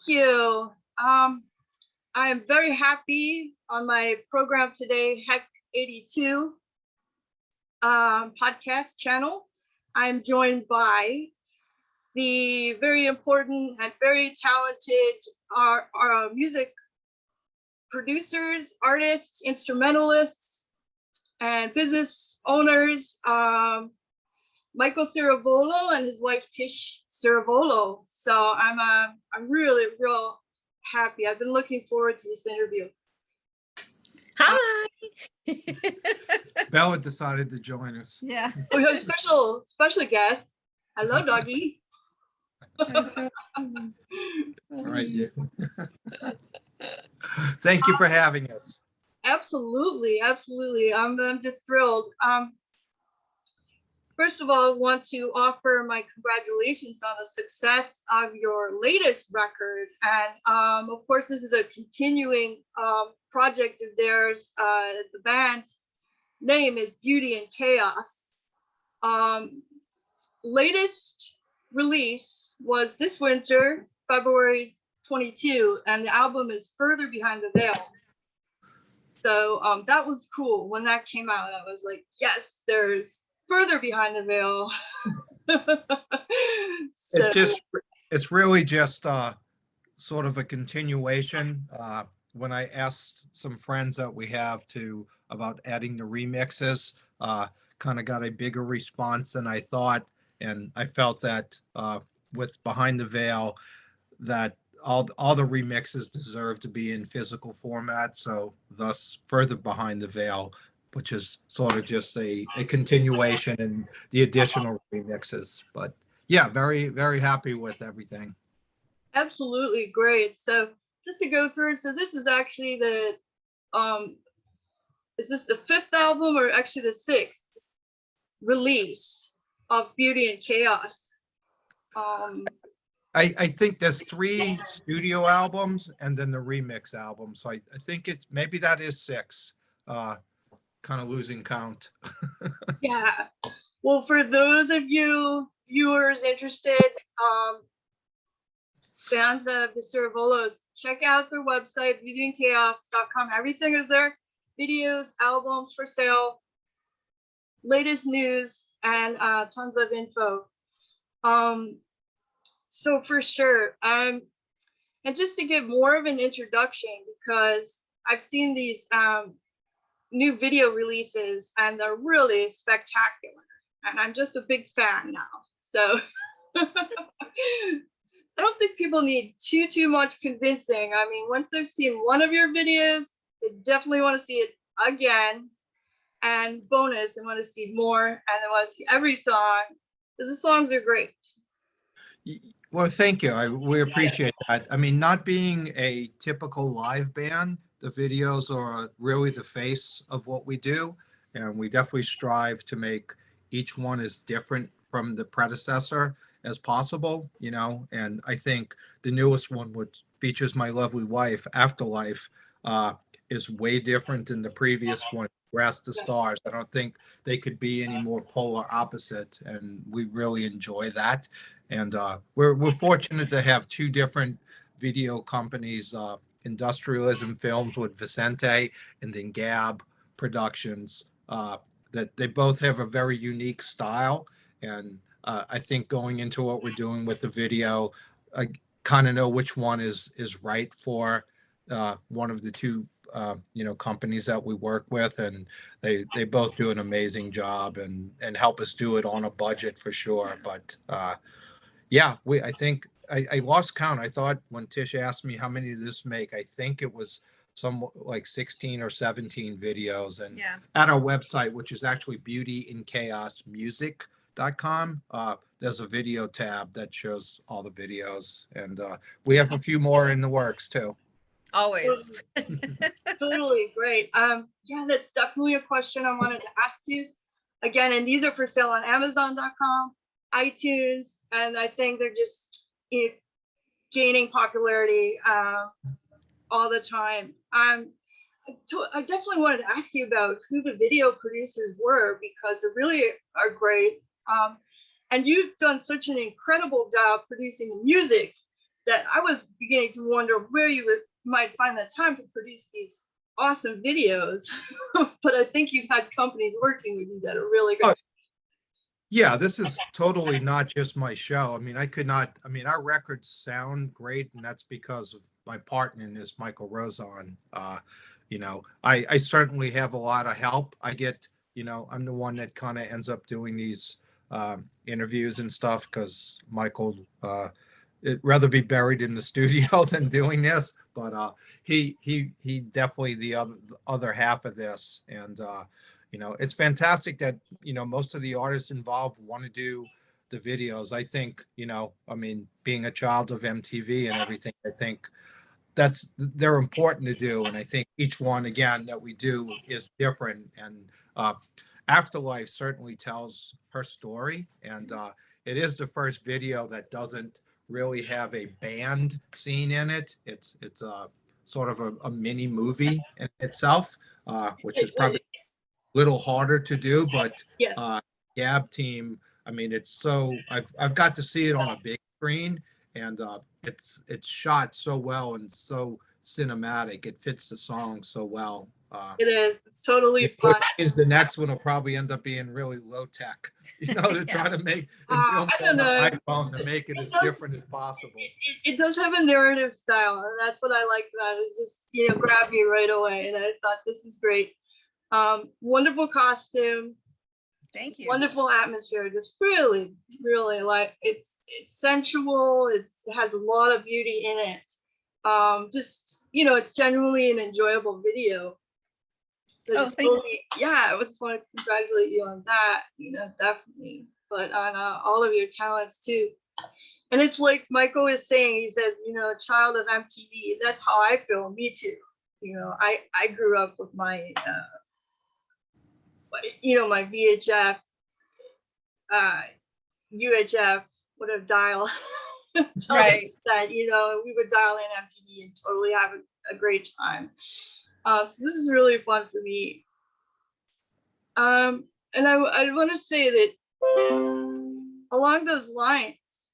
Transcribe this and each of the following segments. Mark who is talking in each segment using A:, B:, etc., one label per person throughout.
A: you. I am very happy on my program today, Hek82 podcast channel. I'm joined by the very important and very talented music producers, artists, instrumentalists, and business owners, Michael Ciravolo and his wife Tish Ciravolo. So I'm really real happy. I've been looking forward to this interview.
B: Hi.
C: Bella decided to join us.
B: Yeah.
A: We have a special guest. Hello, doggy.
C: All right. Yeah. Thank you for having us.
A: Absolutely. I'm just thrilled. First of all, I want to offer my congratulations on the success of your latest record. And of course, this is a continuing project of theirs. The band name is Beauty and Chaos. Latest release was this winter, February 22, and the album is Further Behind the Veil. So that was cool. When that came out, I was like, yes, there's Further Behind the Veil.
C: It's really just sort of a continuation. When I asked some friends that we have about adding the remixes, kind of got a bigger response than I thought. And I felt that with Behind the Veil, that all the remixes deserve to be in physical format. So thus Further Behind the Veil, which is sort of just a continuation and the additional remixes. But yeah, very, very happy with everything.
A: Absolutely great. So just to go through, so this is actually is this the 5th album or actually the 6th release of Beauty and Chaos?
C: I think there's 3 studio albums and then the remix album. So I think maybe that is 6. Kind of losing count.
A: Yeah. Well, for those of you viewers interested, fans of the Ciravolos, check out their website, beautyandchaos.com. Everything is there. Videos, albums for sale, latest news, and tons of info. So for sure. And just to give more of an introduction, because I've seen these new video releases and they're really spectacular. And I'm just a big fan now. So I don't think people need too much convincing. I mean, once they've seen one of your videos, they definitely want to see it again. And bonus, they want to see more, and they want to see every song, because the songs are great.
C: Well, thank you. We appreciate that. I mean, not being a typical live band, the videos are really the face of what we do. And we definitely strive to make each one as different from the predecessor as possible, and I think the newest one, which features my lovely wife, Afterlife, is way different than the previous one, Grass to Stars. I don't think they could be any more polar opposite, and we really enjoy that. And we're fortunate to have 2 different video companies, Industrialism Films with Vicente, and then Gab Productions, that they both have a very unique style. And I think going into what we're doing with the video, I kind of know which one is right for one of the 2 companies that we work with, and they both do an amazing job and help us do it on a budget for sure. But yeah, I think I lost count. I thought when Tish asked me how many did this make, I think it was some like 16 or 17 videos. And at our website, which is actually beautyandchaosmusic.com, there's a video tab that shows all the videos, and we have a few more in the works too.
B: Always.
A: Totally great. Yeah, that's definitely a question I wanted to ask you again. And these are for sale on Amazon.com, iTunes, and I think they're just gaining popularity all the time. I definitely wanted to ask you about who the video producers were, because they really are great. And you've done such an incredible job producing the music that I was beginning to wonder where might find the time to produce these awesome videos. But I think you've had companies working with you that are really good.
C: Yeah, this is totally not just my show. I mean, our records sound great, and that's because of my partner in this, Michael Rosen. I certainly have a lot of help. I'm the one that kind of ends up doing these interviews and stuff because Michael, it'd rather be buried in the studio than doing this. But he definitely the other half of this, and it's fantastic that most of the artists involved want to do the videos. I think being a child of MTV and everything, I think they're important to do, and I think each one again that we do is different. And Afterlife certainly tells her story, and it is the first video that doesn't really have a band scene in it. It's sort of a mini movie in itself, which is probably little harder to do, but
A: Yes.
C: Gab team, I mean, I've got to see it on a big screen, and it's shot so well and so cinematic. It fits the song so well.
A: It is. It's totally fun.
C: Which means the next one will probably end up being really low tech, to try to make
A: I don't know.
C: iPhone to make it as different as possible.
A: It does have a narrative style, and that's what I liked about it. It just grabbed me right away, and I thought this is great. Wonderful costume.
B: Thank you.
A: Wonderful atmosphere. Just really, really it's sensual. It has a lot of beauty in it. It's genuinely an enjoyable video. So I was want to congratulate you on that. Definitely, but on all of your talents too. And it's like Michael is saying. He says, a child of MTV. That's how I feel. Me too. I grew up with my my VHF, UHF, whatever dial.
B: Right.
A: That, we would dial in MTV and totally have a great time. So this is really fun for me. And I want to say that along those lines,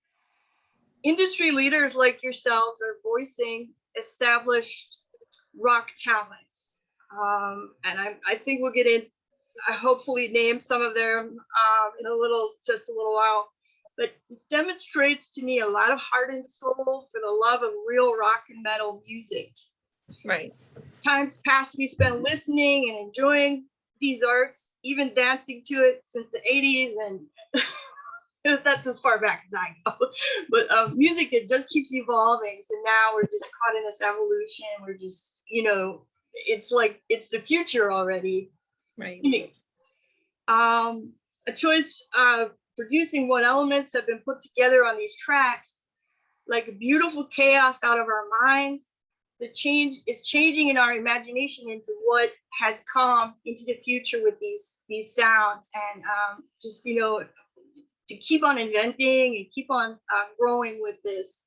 A: industry leaders like yourselves are voicing established rock talents. And I think we'll get in. I hopefully name some of them in just a little while. But this demonstrates to me a lot of heart and soul for the love of real rock and metal music.
B: Right.
A: Times past we spent listening and enjoying these arts, even dancing to it since the 80s, and that's as far back as I go. But music, it just keeps evolving. So now we're just caught in this evolution. We're just, it's like it's the future already.
B: Right.
A: A choice of producing what elements have been put together on these tracks, like a beautiful chaos out of our minds. The change is changing in our imagination into what has come into the future with these sounds, and just to keep on inventing and keep on growing with this.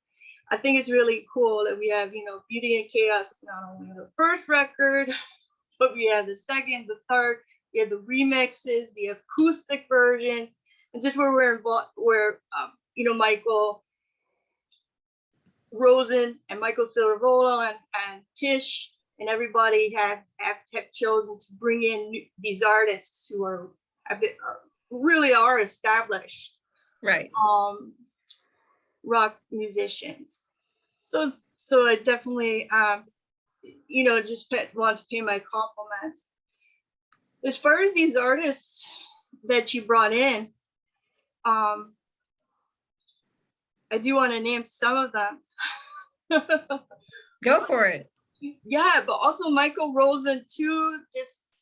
A: I think it's really cool that we have Beauty and Chaos not only on the first record, but we have the second, the third, we have the remixes, the acoustic version, and just where we're involved, where Michael Rosen and Michael Ciravolo and Tish and everybody have chosen to bring in these artists who really are established,
B: right,
A: rock musicians. So I definitely just want to pay my compliments. As far as these artists that you brought in, I do want to name some of them.
B: Go for it.
A: Yeah, but also Michael Rosen too. Just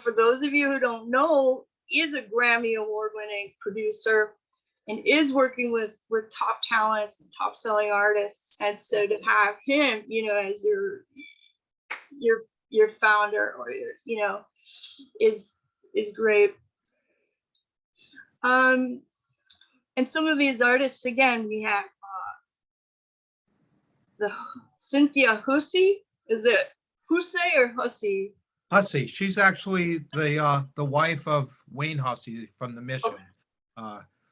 A: for those of you who don't know, is a Grammy Award-winning producer and is working with top talents and top selling artists. And so to have him, as your founder or is great. And some of these artists, again, we have the Cynthia Hussey. Is it Hussey or Hussey?
C: Hussey. She's actually the wife of Wayne Hussey from the Mission.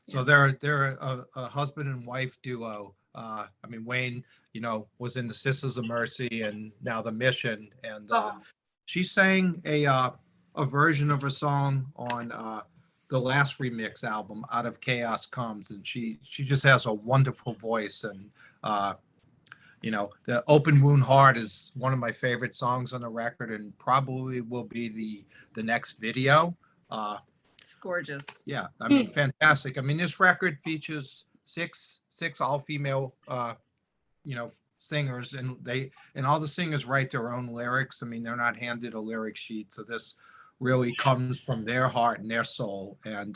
C: So they're a husband and wife duo. I mean, Wayne, was in the Sisters of Mercy and now the Mission, and she sang a version of a song on the last remix album, Out of Chaos Comes, and she just has a wonderful voice. And the Open Wound Heart is one of my favorite songs on the record, and probably will be the next video.
B: It's gorgeous.
C: Yeah, I mean, fantastic. I mean, this record features six all-female singers, and all the singers write their own lyrics. I mean, they're not handed a lyric sheet, so this really comes from their heart and their soul. And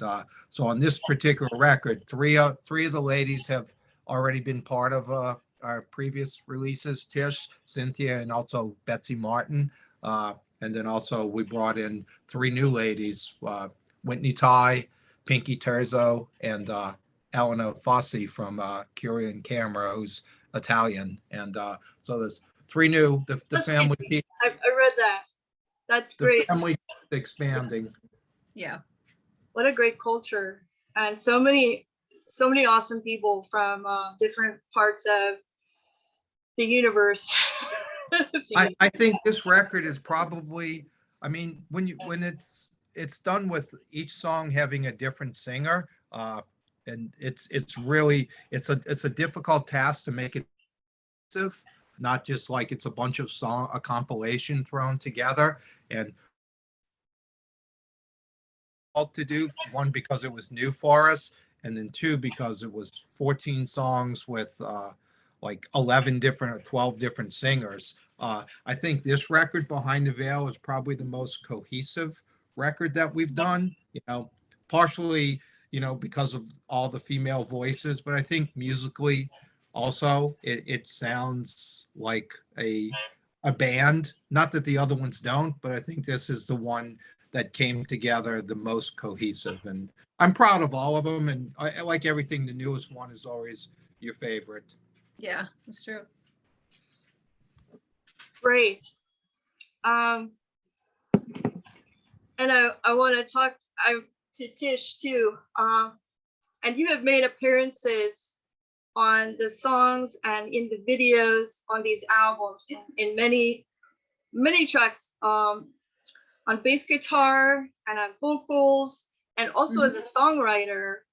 C: so on this particular record, three of the ladies have already been part of our previous releases: Tish, Cynthia, and also Betsy Martin. And then also we brought in three new ladies: Whitney Ty, Pinky Terzo, and Elena Fossi from Curia and Camera, who's Italian. And so there's three new, the family.
A: I read that. That's great.
C: The family expanding.
B: Yeah.
A: What a great culture. And so many awesome people from different parts of the universe.
C: I think this record is probably, I mean, when it's done with each song having a different singer, and it's really a difficult task to make it not just like it's a compilation thrown together. And to do, one, because it was new for us, and then two, because it was 14 songs with like 11 different or 12 different singers. I think this record, Behind the Veil, is probably the most cohesive record that we've done, partially, because of all the female voices, but I think musically also it sounds like a band. Not that the other ones don't, but I think this is the one that came together the most cohesive. And I'm proud of all of them. And I like everything. The newest one is always your favorite.
B: Yeah, that's true.
A: Great. And I want to talk to Tish too. And you have made appearances on the songs and in the videos on these albums in many tracks, on bass guitar and on vocals, and also as a songwriter.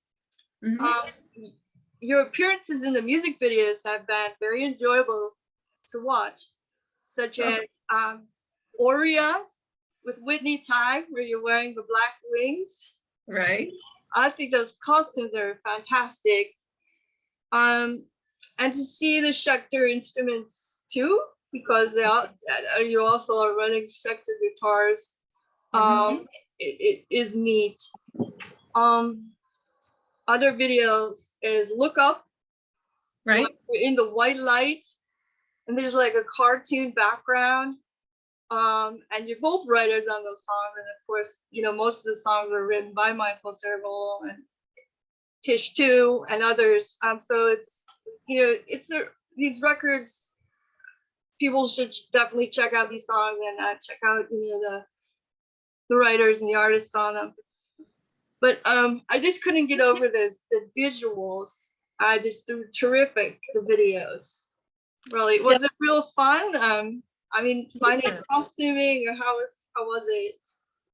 A: Your appearances in the music videos have been very enjoyable to watch, such as Oria with Whitney Ty, where you're wearing the black wings.
B: Right.
A: I think those costumes are fantastic. And to see the Schecter instruments too, because you also are running Schecter guitars. It is neat. Other videos is Look Up,
B: right,
A: in the white light, and there's like a cartoon background. And you're both writers on those songs, and of course, most of the songs were written by Michael Ciravolo and Tish too, and others. So it's these records. People should definitely check out these songs and check out the writers and the artists on them. But I just couldn't get over the visuals. They're terrific, the videos. Really, was it real fun? I mean, finding costuming, or how was it?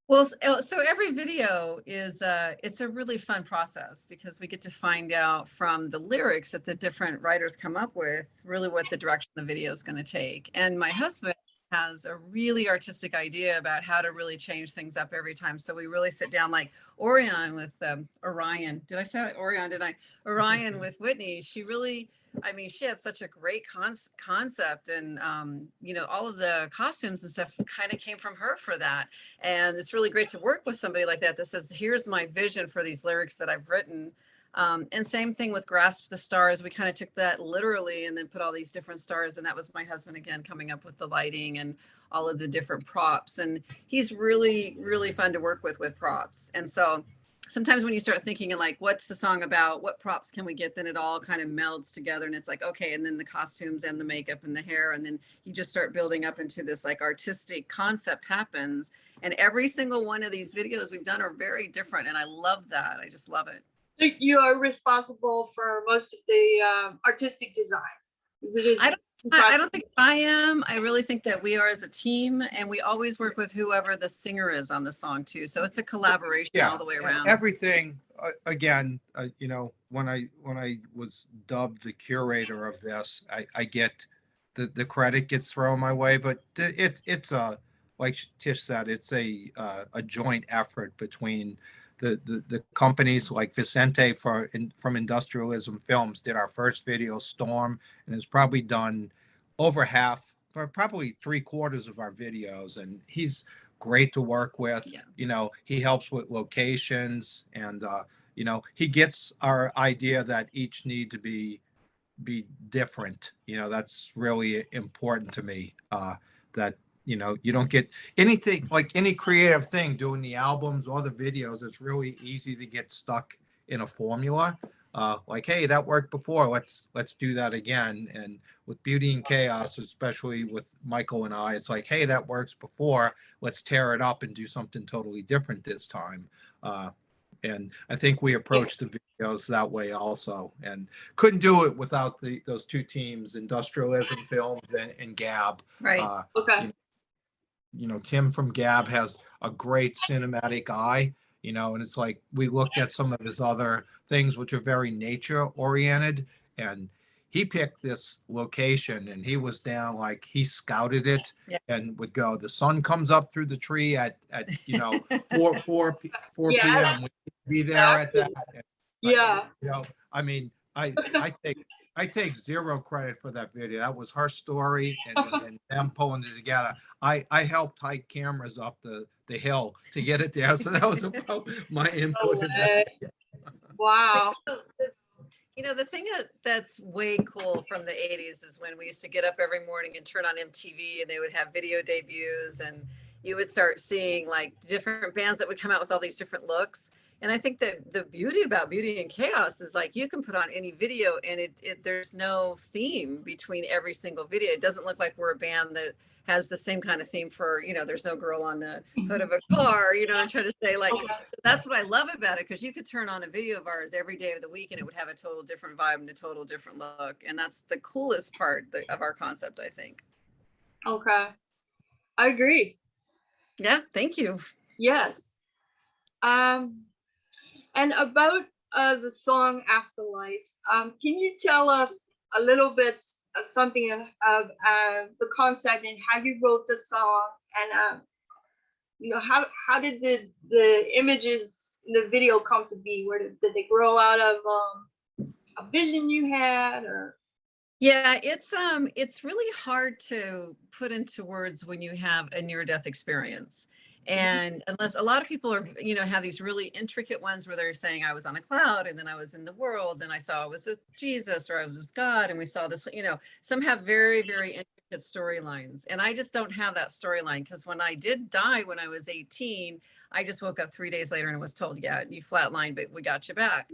B: Well, so every video is it's a really fun process, because we get to find out from the lyrics that the different writers come up with really what the direction the video is going to take. And my husband has a really artistic idea about how to really change things up every time. So we really sit down, like Orion with Orion. Did I say Orion? Did I? Orion with Whitney. She really, I mean, she had such a great concept, and all of the costumes and stuff kind of came from her for that. And it's really great to work with somebody like that says, here's my vision for these lyrics that I've written. And same thing with Grasp the Stars. We kind of took that literally and then put all these different stars. And that was my husband again, coming up with the lighting and all of the different props. And he's really, really fun to work with props. And so sometimes when you start thinking like, what's the song about? What props can we get? Then it all kind of melds together, and it's like, okay. And then the costumes and the makeup and the hair. And then you just start building up into this like artistic concept happens. And every single one of these videos we've done are very different. And I love that. I just love it.
A: think you are responsible for most of the artistic design. It is.
B: I don't think I am. I really think that we are as a team, and we always work with whoever the singer is on the song too. So it's a collaboration all the way around.
C: Everything, again, when I was dubbed the curator of this, I get the credit gets thrown my way, but it's a, like Tish said, it's a joint effort between the companies like Vicente from Industrialism Films did our first video, Storm, and has probably done over half, or probably 3/4 of our videos, and he's great to work with.
B: Yeah.
C: He helps with locations, and he gets our idea that each need to be different. That's really important to me, that you don't get anything, like any creative thing, doing the albums or the videos. It's really easy to get stuck in a formula, like, hey, that worked before, let's do that again. And with Beauty and Chaos, especially with Michael and I, it's like, hey, that works before, let's tear it up and do something totally different this time. And I think we approached the videos that way also, and couldn't do it without those two teams, Industrialism Films and Gab.
B: Right.
A: Okay.
C: Tim from Gab has a great cinematic eye, and it's like we looked at some of his other things which are very nature oriented, and he picked this location and he was down, like he scouted it.
B: Yeah.
C: And would go, the sun comes up through the tree at 4
A: Yeah.
C: p.m. We'd be there at that.
A: Yeah.
C: I mean, I take zero credit for that video. That was her story and them pulling it together. I helped hike cameras up the hill to get it there. So that was about my input in that.
A: Wow.
B: The thing that's way cool from the 80s is when we used to get up every morning and turn on MTV, and they would have video debuts, and you would start seeing like different bands that would come out with all these different looks. And I think that the beauty about Beauty and Chaos is like you can put on any video and there's no theme between every single video. It doesn't look like we're a band that has the same kind of theme for, there's no girl on the hood of a car, I'm trying to say, like, so that's what I love about it, because you could turn on a video of ours every day of the week and it would have a total different vibe and a total different look. And that's the coolest part of our concept, I think.
A: Okay. I agree.
B: Yeah, thank you.
A: Yes. And about the song Afterlife, can you tell us a little bit of something of the concept and how you wrote the song, and how did the images in the video come to be? Where did they grow out of a vision you had, or?
B: Yeah, it's really hard to put into words when you have a near-death experience. And unless a lot of people are, have these really intricate ones where they're saying I was on a cloud and then I was in the world and I saw I was with Jesus or I was with God and we saw this, some have very, very intricate storylines. And I just don't have that storyline, because when I did die when I was 18, I just woke up 3 days later and was told, yeah, you flatlined, but we got you back.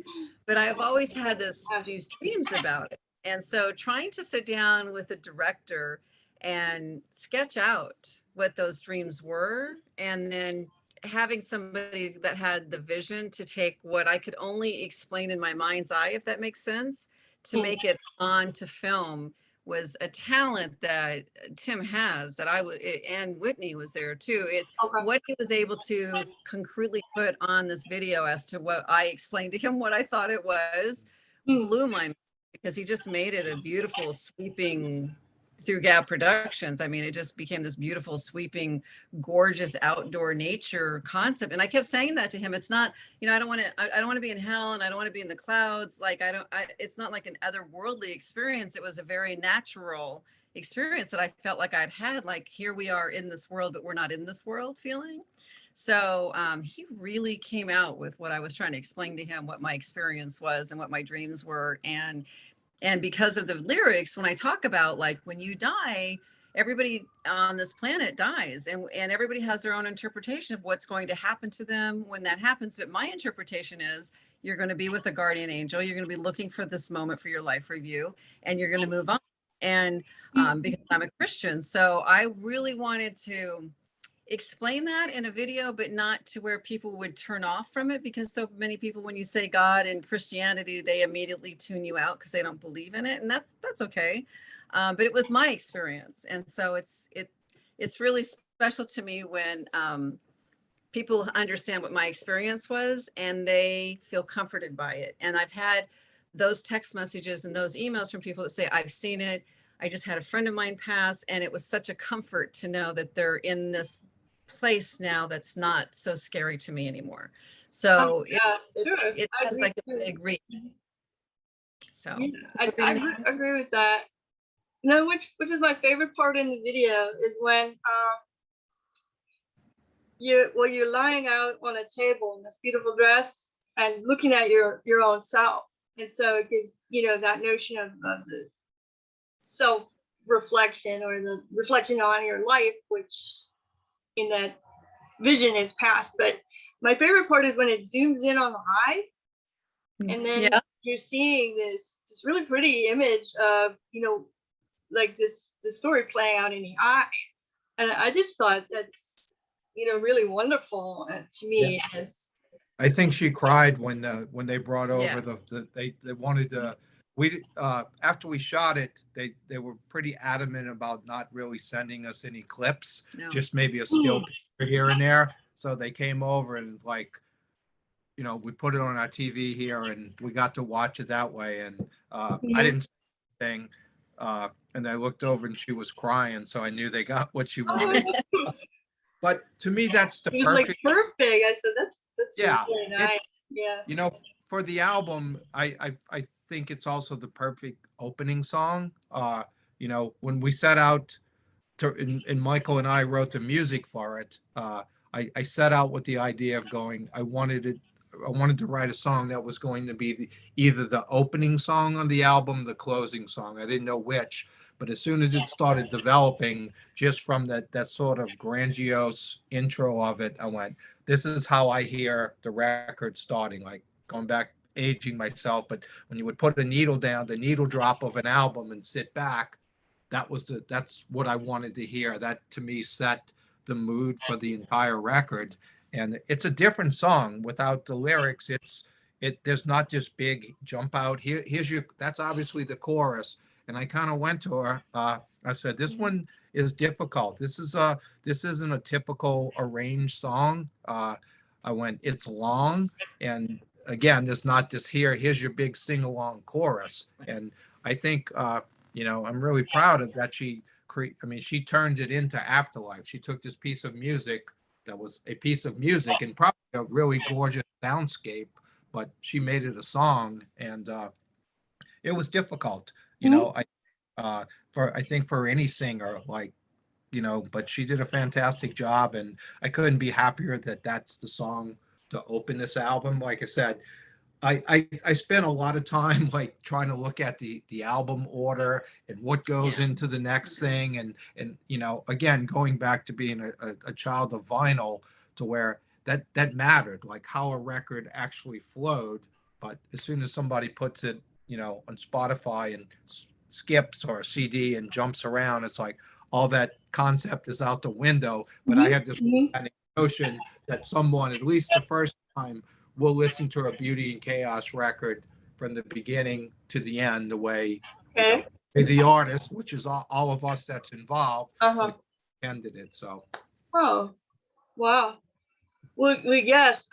B: But I've always had these dreams about it. And so trying to sit down with the director and sketch out what those dreams were, and then having somebody that had the vision to take what I could only explain in my mind's eye, if that makes sense, to make it onto film, was a talent that Tim has, that and Whitney was there too. What he was able to concretely put on this video as to what I explained to him, what I thought it was, blew my mind, because he just made it a beautiful sweeping, through Gab Productions, I mean, it just became this beautiful, sweeping, gorgeous outdoor nature concept. And I kept saying that to him. It's not, I don't want to be in hell, and I don't want to be in the clouds. Like, it's not like an otherworldly experience. It was a very natural experience that I felt like I'd had, like, here we are in this world, but we're not in this world feeling. So he really came out with what I was trying to explain to him, what my experience was and what my dreams were. And because of the lyrics, when I talk about, like, when you die, everybody on this planet dies, and everybody has their own interpretation of what's going to happen to them when that happens. But my interpretation is you're going to be with a guardian angel. You're going to be looking for this moment for your life review, and you're going to move on. And because I'm a Christian, so I really wanted to explain that in a video, but not to where people would turn off from it, because so many people, when you say God and Christianity, they immediately tune you out because they don't believe in it, and that's okay. But it was my experience, and so it's really special to me when people understand what my experience was and they feel comforted by it. And I've had those text messages and those emails from people that say, I've seen it. I just had a friend of mine pass, and it was such a comfort to know that they're in this place now that's not so scary to me anymore. So
A: Yeah, sure.
B: it
A: I
B: has
A: agree
B: like a
A: too.
B: big reach. So
A: Yeah, I agree with that. You know, which is my favorite part in the video is when you're lying out on a table in this beautiful dress and looking at your own self, and so it gives, you know, that notion of the self reflection or the reflection on your life, which in that vision is past. But my favorite part is when it zooms in on the eye, and then
B: yeah,
A: you're seeing this really pretty image of, you know, like the story playing out in the eye. And I just thought that's, you know, really wonderful to me. As
C: I think she cried when they brought
B: Yeah.
C: over they wanted to, after we shot it, they were pretty adamant about not really sending us any clips,
B: no.
C: just maybe a still picture here and there. So they came over and like, you know, we put it on our TV here and we got to watch it that way. And I didn't say anything. And I looked over and she was crying, so I knew they got what she wanted. But to me, that's the
A: it was like
C: perfect.
A: perfect. I said that's
C: Yeah,
A: really
C: it-
A: nice. Yeah.
C: You know, for the album, I think it's also the perfect opening song. You know, when we set out to, and Michael and I wrote the music for it. I set out with the idea of going. I wanted to write a song that was going to be either the opening song on the album, the closing song. I didn't know which, but as soon as it started developing, just from that sort of grandiose intro of it, I went, this is how I hear the record starting, like going back, aging myself. But when you would put a needle down, the needle drop of an album and sit back, that's what I wanted to hear. That to me set the mood for the entire record. And it's a different song without the lyrics. There's not just big jump out here's your, that's obviously the chorus. And I kind of went to her, I said, this one is difficult. This isn't a typical arranged song. I went, it's long, and again, there's not this here's your big sing along chorus. And I think you know, I'm really proud of that. I mean, she turned it into Afterlife. She took this piece of music that was a piece of music and probably a really gorgeous soundscape, but she made it a song, and it was difficult. You know, I think for any singer, like, you know, but she did a fantastic job, and I couldn't be happier that that's the song to open this album. Like I said, I spent a lot of time like trying to look at the album order and what goes into the next thing, and you know, again, going back to being a child of vinyl, to where that mattered, like how a record actually flowed. But as soon as somebody puts it, you know, on Spotify and skips, or a CD and jumps around, it's like all that concept is out the window. But I had this notion that someone, at least the first time, will listen to a Beauty and Chaos record from the beginning to the end, the way, you know, the artist, which is all of us that's involved, ended it. So.
A: Oh, wow. Well, yes.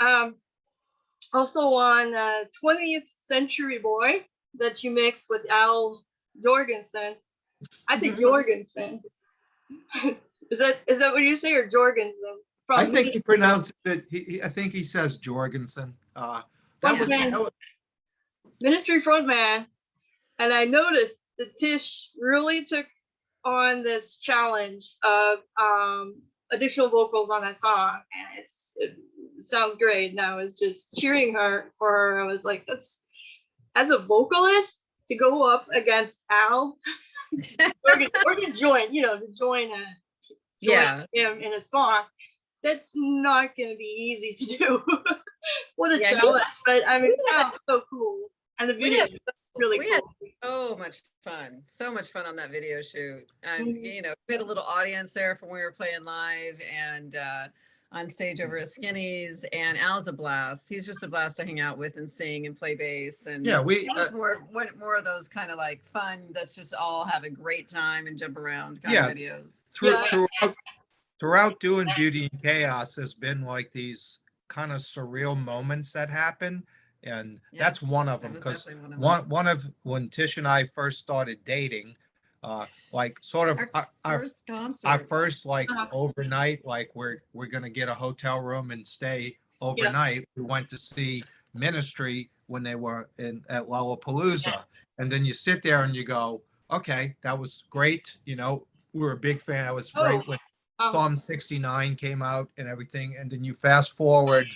A: Also on 20th Century Boy that you mixed with Al Jorgensen. I say Jorgensen. Is that what you say, or Jorgensen?
C: I think he pronounces it. I think he says Jorgensen. That was
A: Ministry frontman, and I noticed that Tish really took on this challenge of additional vocals on that song, and it sounds great. And I was just cheering for her. I was like, that's, as a vocalist, to go up against Al or to join, you know, him in a song. That's not going to be easy to do. What a challenge! But I mean, it sounds so cool, and the video is really cool.
B: So much fun. So much fun on that video shoot. And,
A: Mhm.
B: you know, we had a little audience there from when we were playing live and on stage over at Skinny's. And Al's a blast. He's just a blast to hang out with and sing and play bass. And
C: Yeah,
B: it's more of those kind of like fun, that's just all have a great time and jump around kind
C: Yeah.
B: of videos.
A: Yeah.
C: throughout doing Beauty and Chaos has been like these kind of surreal moments that happen. And
B: Yeah,
C: that's one of
B: that
C: them,
B: was
C: because
B: definitely one of them.
C: one of when Tish and I first started dating, like sort of
B: Our first concert.
C: our first like
A: Uh-huh.
C: overnight, like we're gonna get a hotel room and stay overnight. We went to see Ministry when they were in at Lollapalooza, and then you sit there and you go, okay, that was great. You know, we were a big fan. It was right when Psalm 69 came out and everything, and then you fast forward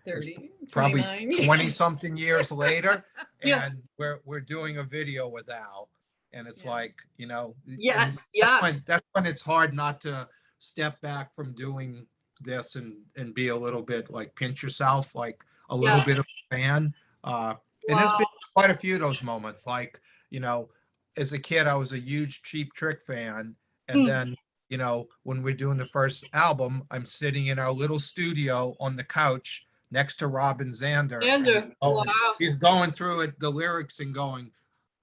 B: 30,
C: probably
B: 29.
C: 20 something years later,
A: Yeah.
C: and we're doing a video with Al, and it's
B: Yeah.
C: like, you know,
A: Yes.
C: and
A: Yeah.
C: that's when it's hard not to step back from doing this and be a little bit like pinch yourself, like a little bit of a fan. And there's been
A: Wow.
C: quite a few of those moments, like, you know, as a kid I was a huge Cheap Trick fan, and
A: Mm.
C: then, you know, when we're doing the first album, I'm sitting in our little studio on the couch next to Robin Zander, and
A: Andrew. Wow.
C: he's going through it, the lyrics, and going,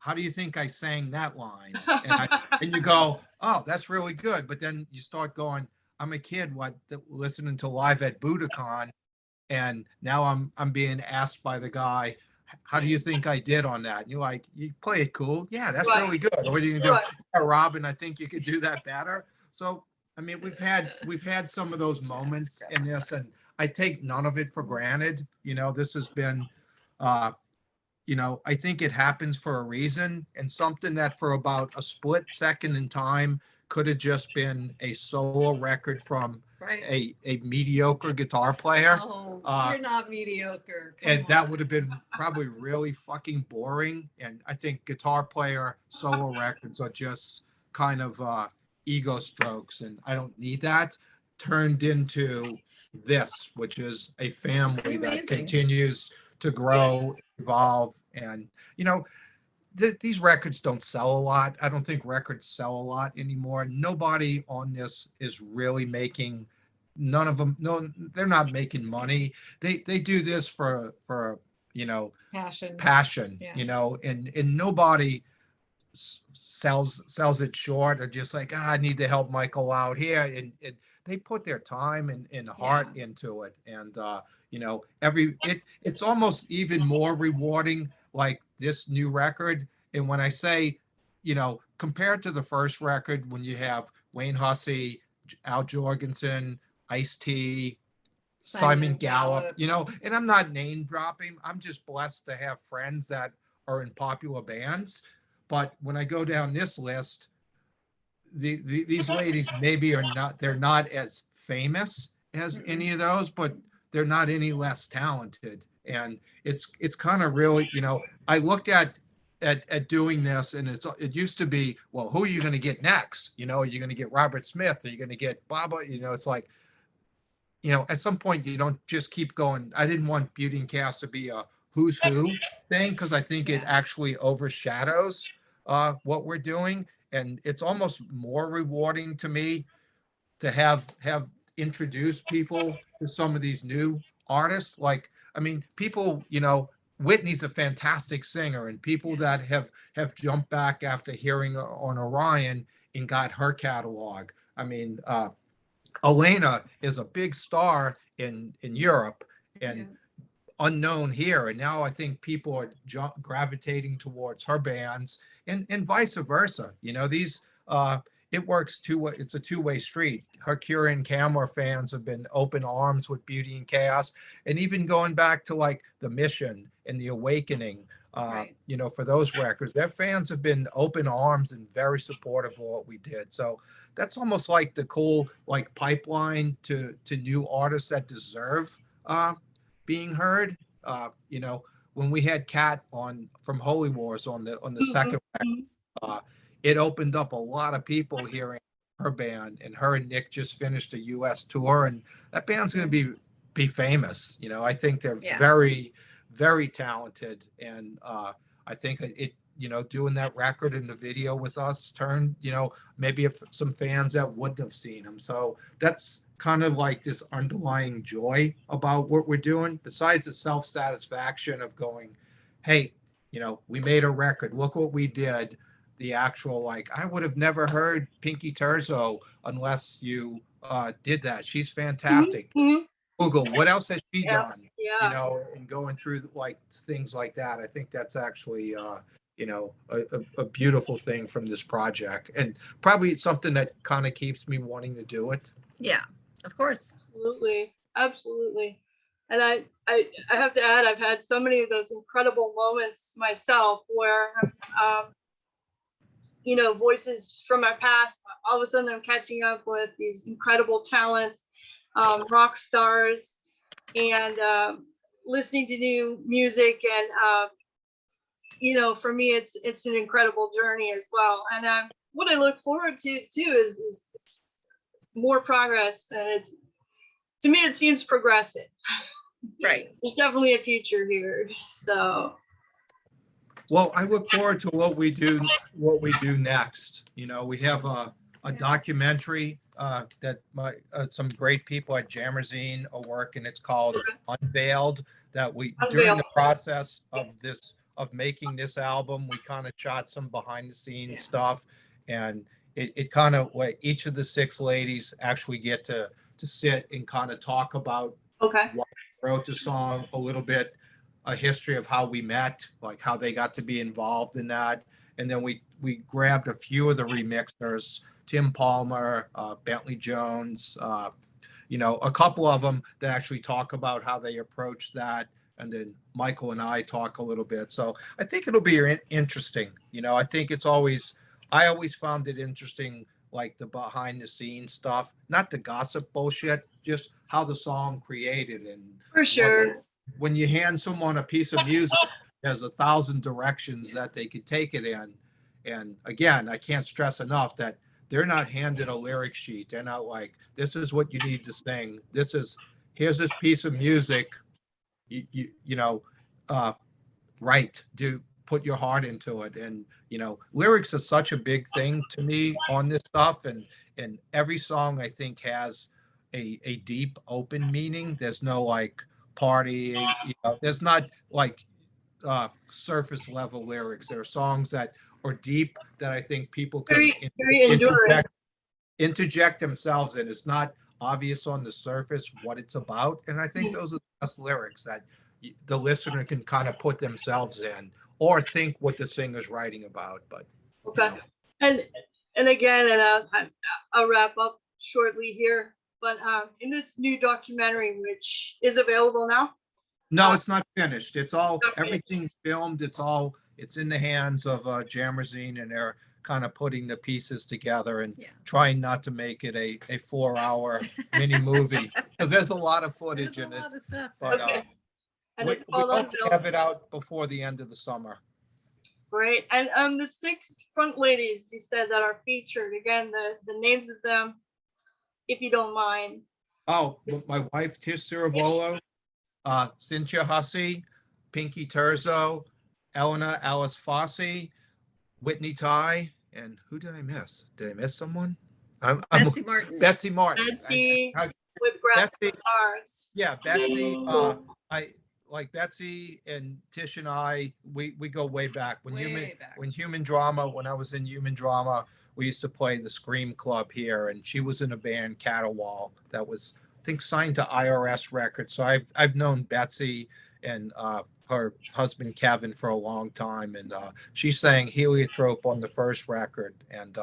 C: how do you think I sang that line? And you go, oh, that's really good. But then you start going, I'm a kid, listening to Live at Budokan, and now I'm being asked by the guy, how do you think I did on that? And you're like, you play it cool. Yeah, that's
A: Right.
C: really good. What are you gonna do?
A: Right.
C: Yeah, Robin, I think you could do that better. So I mean, we've had some of those moments in this, and I take none of it for granted. You know, this has been you know, I think it happens for a reason, and something that for about a split second in time could have just been a solo record from
B: Right.
C: a mediocre guitar player.
B: Oh,
C: Uh,
B: you're not mediocre. Come
C: and that
B: on.
C: would have been probably really fucking boring. And I think guitar player solo records are just kind of ego strokes, and I don't need that. Turned into this, which is a family that
B: Amazing.
C: continues to grow, evolve, and you know, these records don't sell a lot. I don't think records sell a lot anymore. Nobody on this is really making, none of them, no, they're not making money. They do this for you know, passion,
B: Yeah.
C: you know, and nobody sells it short, or just like, I need to help Michael out here, and they put their time and heart into it. And you know, it's almost even more rewarding, like this new record. And when I say, you know, compared to the first record, when you have Wayne Hussey, Al Jorgensen, Ice-T, Simon Gallup, you know, and I'm not name dropping, I'm just blessed to have friends that are in popular bands. But when I go down this list, these ladies maybe they're not as famous as any of those, but they're not any less talented. And it's kind of really, you know, I looked at doing this, and it used to be, well, who are you going to get next? You know, are you going to get Robert Smith? Are you going to get Baba? You know, it's like, you know, at some point you don't just keep going. I didn't want Beauty and Chaos to be a who's who thing, because I think it actually overshadows what we're doing. And it's almost more rewarding to me to have introduced people to some of these new artists. Like, I mean, people, you know, Whitney's a fantastic singer, and people that have jumped back after hearing on Orion and got her catalog. I mean, Elena is a big star in Europe and unknown here, and now I think people are gravitating towards her bands, and vice versa. You know, these it works it's a two-way street. Hercurean Camera fans have been open arms with Beauty and Chaos, and even going back to like The Mission and The Awakening, you know, for those records, their fans have been open arms and very supportive of what we did. So that's almost like the cool like pipeline to new artists that deserve being heard. You know, when we had Kat on from Holy Wars on the second record, it opened up a lot of people hearing her band, and her and Nick just finished a US tour, and that band's going to be famous. You know, I think they're very, very talented, and I think doing that record and the video with us turned, maybe if some fans that wouldn't have seen them. So that's kind of like this underlying joy about what we're doing, besides the self-satisfaction of going, hey, we made a record. Look what we did. The actual, like, I would have never heard Pinky Terzo unless you did that. She's fantastic.
A: Mhm.
C: Google, what else has she
A: Yeah.
C: done?
A: Yeah.
C: And going through like things like that. I think that's actually, a beautiful thing from this project, and probably something that kind of keeps me wanting to do it.
B: Yeah, of course.
A: Absolutely. Absolutely. And I have to add, I've had so many of those incredible moments myself where, voices from my past, all of a sudden I'm catching up with these incredible talents, rock stars, and listening to new music. And, for me, it's an incredible journey as well. And what I look forward to too is more progress. And to me, it seems progressive.
B: Right.
A: There's definitely a future here. So.
C: Well, I look forward to what we do next. We have a documentary that some great people at Jamerzine are working. It's called Unveiled. That during the process of making this album, we kind of shot some behind the scenes stuff, and it kind of, like, each of the 6 ladies actually get to sit and kind of talk about why they wrote the song, a little bit, a history of how we met, like how they got to be involved in that. And then we grabbed a few of the remixers, Tim Palmer, Bentley Jones, a couple of them that actually talk about how they approached that. And then Michael and I talk a little bit. So I think it'll be interesting. I think I always found it interesting, like the behind the scenes stuff, not the gossip bullshit, just how the song created. And
A: For sure.
C: When you hand someone a piece of music, there's 1,000 directions that they could take it in. And again, I can't stress enough that they're not handed a lyric sheet. They're not like, this is what you need to sing. Here's this piece of music. Write, put your heart into it. And, lyrics are such a big thing to me on this stuff. And every song, I think, has a deep, open meaning. There's no like party, there's not like surface level lyrics. There are songs that are deep that I think people can interject themselves in. It's not obvious on the surface what it's about. And I think those are the best lyrics that the listener can kind of put themselves in or think what the singer's writing about. But
A: and again, and I'll wrap up shortly here, but in this new documentary, which is available now.
C: No, it's not finished. It's all, everything's filmed. It's in the hands of Jamerzine, and they're kind of putting the pieces together and trying not to make it a 4-hour mini movie, because there's a lot of footage in it.
B: A lot of stuff.
C: But
A: And
C: we
A: it's called
C: hope to
A: Unveiled.
C: have it out before the end of the summer.
A: Great. And the 6 front ladies you said that are featured, again, the names of them, if you don't mind.
C: Oh, my wife, Tish Ciravolo, Cynthia Hussey, Pinky Terzo, Elena Alice Fossey, Whitney Ty, and who did I miss? Did I miss someone?
B: Betsy Martin.
C: Betsy Martin.
A: Betsy with Grass
C: Betsy,
A: Stars.
C: Yeah, Betsy. I like Betsy and Tish and I. We go way back. When Human Drama. When I was in Human Drama, we used to play the Scream Club here, and she was in a band, Caterwall, that was, I think, signed to IRS Records. So I've known Betsy and her husband Kevin for a long time, and she sang Heliotrope on the first record, and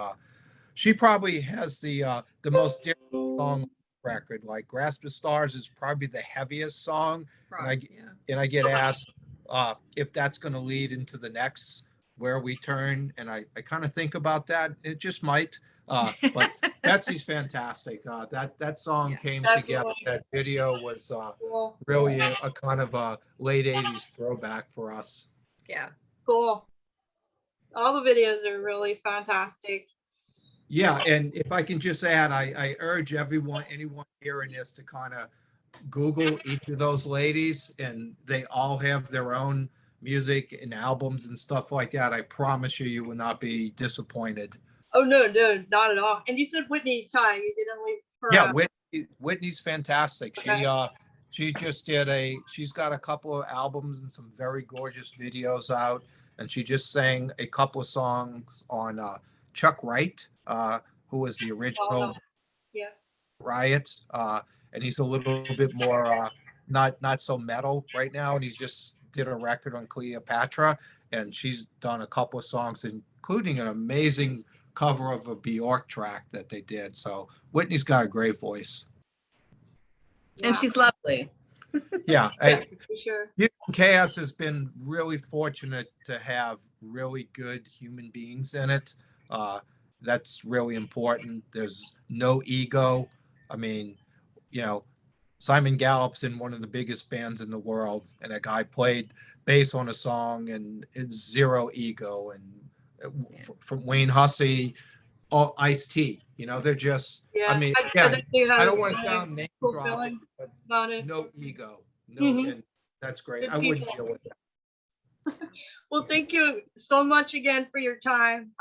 C: she probably has the most different song record. Like Grasp of Stars is probably the heaviest song, and I get asked if that's going to lead into the next Where We Turn, and I kind of think about that. It just might, but Betsy's fantastic. That song came together. That video was really a kind of a late 80s throwback for us.
B: Yeah.
A: Cool. All the videos are really fantastic.
C: Yeah, and if I can just add, I urge anyone hearing this to kind of Google each of those ladies, and they all have their own music and albums and stuff like that, I promise you, you will not be disappointed.
A: Oh, no, not at all. And you said Whitney Ty, you didn't leave her
C: Yeah,
A: out.
C: Whitney's fantastic.
A: Okay.
C: She just she's got a couple of albums and some very gorgeous videos out, and she just sang a couple of songs on Chuck Wright, who was the original
A: Yeah.
C: Riot, and he's a little bit more not so metal right now, and he's just did a record on Cleopatra, and she's done a couple of songs, including an amazing cover of a Bjork track that they did. So Whitney's got a great voice.
B: And she's lovely.
C: Yeah,
A: Yeah, for sure.
C: Chaos has been really fortunate to have really good human beings in it. That's really important. There's no ego. I mean, you know, Simon Gallup's in one of the biggest bands in the world, and a guy played bass on a song, and it's zero ego. And from Wayne Hussey, Ice-T, they're just,
A: Yeah.
C: I mean,
A: I
C: again,
A: definitely
C: I
A: have
C: don't want to
A: a
C: sound name
A: cool
C: dropping,
A: feeling
C: but
A: about it.
C: no ego,
A: Mhm.
C: and that's great.
A: Good
C: I wouldn't
A: people.
C: deal with that.
A: Well, thank you so much again for your time.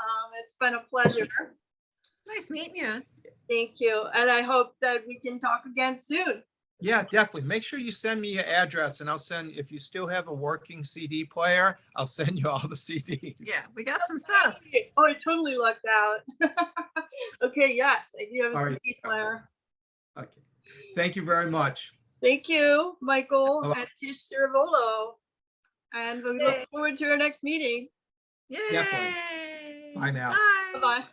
A: It's been a pleasure.
B: Nice meeting you.
A: Thank you. And I hope that we can talk again soon.
C: Yeah, definitely. Make sure you send me your address, and I'll send, if you still have a working CD player, I'll send you all the CDs.
B: Yeah, we got some stuff.
A: Oh, I totally lucked out. Okay, yes, I do have a
C: All right.
A: CD player.
C: Okay. Thank you very much.
A: Thank you, Michael
C: Bye-bye.
A: and Tish Ciravolo. And we look forward to our next meeting.
B: Yay.
C: Definitely. Bye now.
B: Bye.
A: Bye-bye.